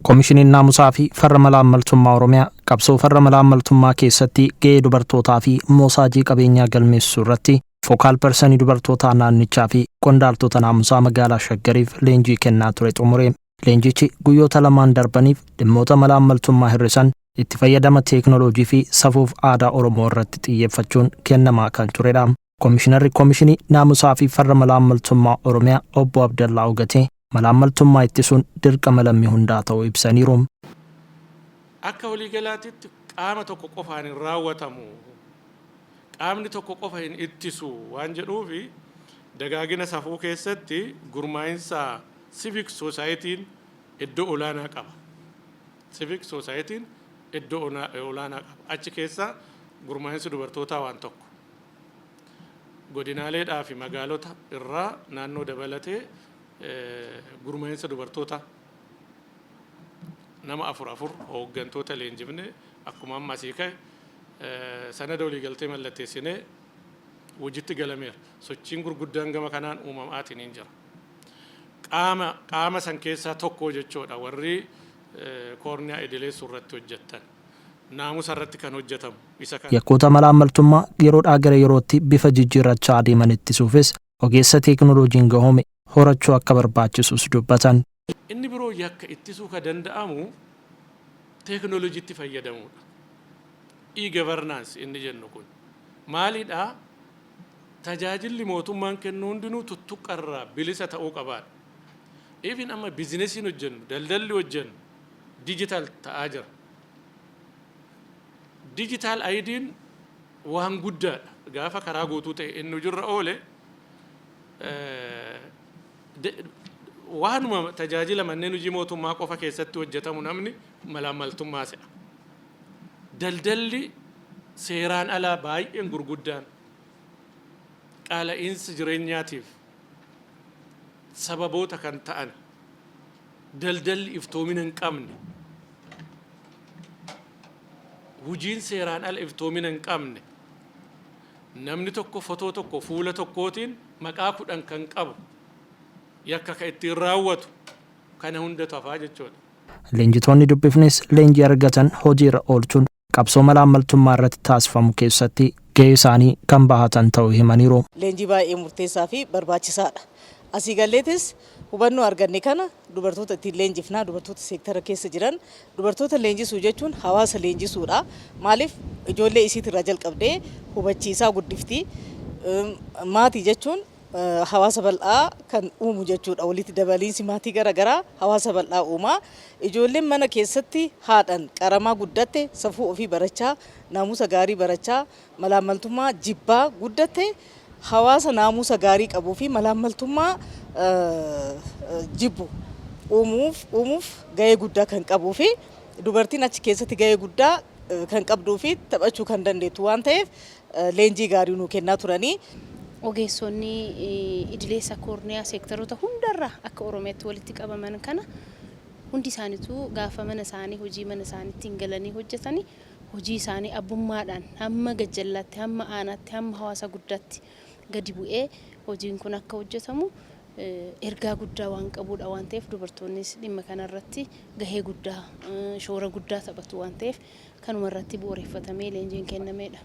Koomishiniin naamusaa fi farra malaammaltummaa Oromiyaa qabsoo farra malaammaltummaa keessatti gahee dubartootaa fi moosaajii qabeenyaa galmeessuu irratti fookaal persanii dubartootaa naannichaa fi qondaaltota naamusaa magaalaa Shaggariif leenjii kennaa ture xumure. Leenjichi guyyoota lamaan darbaniif dhimmoota malaammaltummaa hir'isan itti fayyadama teeknooloojii fi safuuf aadaa Oromoo irratti xiyyeeffachuun kennamaa kan turedha. Koomishinarri Koomishinii naamusaa fi farra malaammaltummaa Oromiyaa obbo Abdallaa Ogatee malaammaltummaa ittisuun dirqama lammii hundaa ta'uu ibsaniiru. Akka waliigalaatitti qaama tokko qofaan hin raawwatamu. Qaamni tokko qofa hin ittisu waan jedhuufi dagaagina safuu keessatti gurmaa'insa civic society'n iddoo olaanaa qaba. Civic society'n iddoo olaanaa qaba. Achi keessa gurmaa'insi dubartootaa waan tokko. Godinaaleedhaa fi magaalota irraa naannoo dabalatee gurmaa'insa dubartoota nama afur hooggantoota leenjifne akkuma amma asii ka'e sanada waliigaltee mallatteessinee hojiitti galameera. Sochiin gurguddaan gama kanaan uumamaatiin hin jira. Qaama san keessaa tokko jechuudha warri koorniyaa idileessuu irratti hojjettan. Naamusa irratti kan hojjetamu isa kana. Yakkoota malaammaltummaa yeroodhaa gara yerootti bifa jijjiirrachaa adeeman ittisuufis ogeessa teeknooloojiin gahoome horachuu akka barbaachisus dubbatan. Inni biroo yakka ittisuu ka danda'amu teeknooloojiitti fayyadamuudha. E-governance inni jennu kun maalidhaa? Tajaajilli mootummaan kennu hundinuu tuttuqqarraa bilisa ta'uu qabaadha. Even amma biizinesiin hojjennu, daldalli hojjennu digital ta'aa jira. Digital ID'n waan guddaadha. Gaafa karaa guutuu ta'e inni jirra oole waanuma tajaajila manneen hojii mootummaa qofa keessatti hojjetamu namni malaammaltummaa se'a. Daldalli seeraan alaa baay'een gurguddaan qaala'insa jireenyaatiif sababoota kan ta'an daldalli iftoomina hin qabne hojiin seeraan ala iftoomina hin qabne namni tokko fotoo tokko fuula tokkootiin maqaa 10 kan qabu yakka ka ittiin raawwatu kana hunda tafaa jechuudha. Leenjitoonni dubbifnes leenjii argatan hojiirra oolchuun qabsoo malaammaltummaa irratti taasifamu keessatti gahee isaanii kan bahatan ta'uu himaniiru. Leenjii baay'ee murteessaa fi barbaachisaadha. Asii galleetis hubannoo arganne kana dubartoota ittiin leenjifnaa dubartoota seektara keessa jiran dubartoota leenjisuu jechuun hawaasa leenjisuudha. Maaliif ijoollee isiitirraa jalqabdee hubachiisaa guddifti. Maatii jechuun hawaasa bal'aa kan uumu jechuudha. Walitti dabaliinsi maatii garaagaraa hawaasa bal'aa uumaa. Ijoolleen mana keessatti haadhan qaramaa guddatte safuu ofii barachaa naamusa gaarii barachaa malaammaltummaa jibbaa guddatte hawaasa naamusa gaarii qabuu fi malaammaltummaa jibbu uumuuf gahee guddaa kan qabuu fi dubartiin achi keessatti gahee guddaa kan qabduu fi taphachuu kan dandeettu waan ta'eef leenjii gaarii nuu kennaa turanii. Ogeessonni idileessa koorniyaa seektaroota hundarraa akka Oromiyaatti walitti qabaman kana hundi isaaniitu gaafa mana isaanii hojii mana isaaniitti galanii hojjetanii hojii isaanii abbummaadhaan hamma gajjallaatti hamma aanaatti hamma hawaasa guddaatti gadi bu'ee hojiin kun akka hojjetamu ergaa guddaa waan qabuudha waan ta'eef dubartoonnis dhimma kanarratti gahee guddaa shoora guddaa taphatu waan ta'eef kanuma irratti bu'uureffatamee leenjiin kennameedha.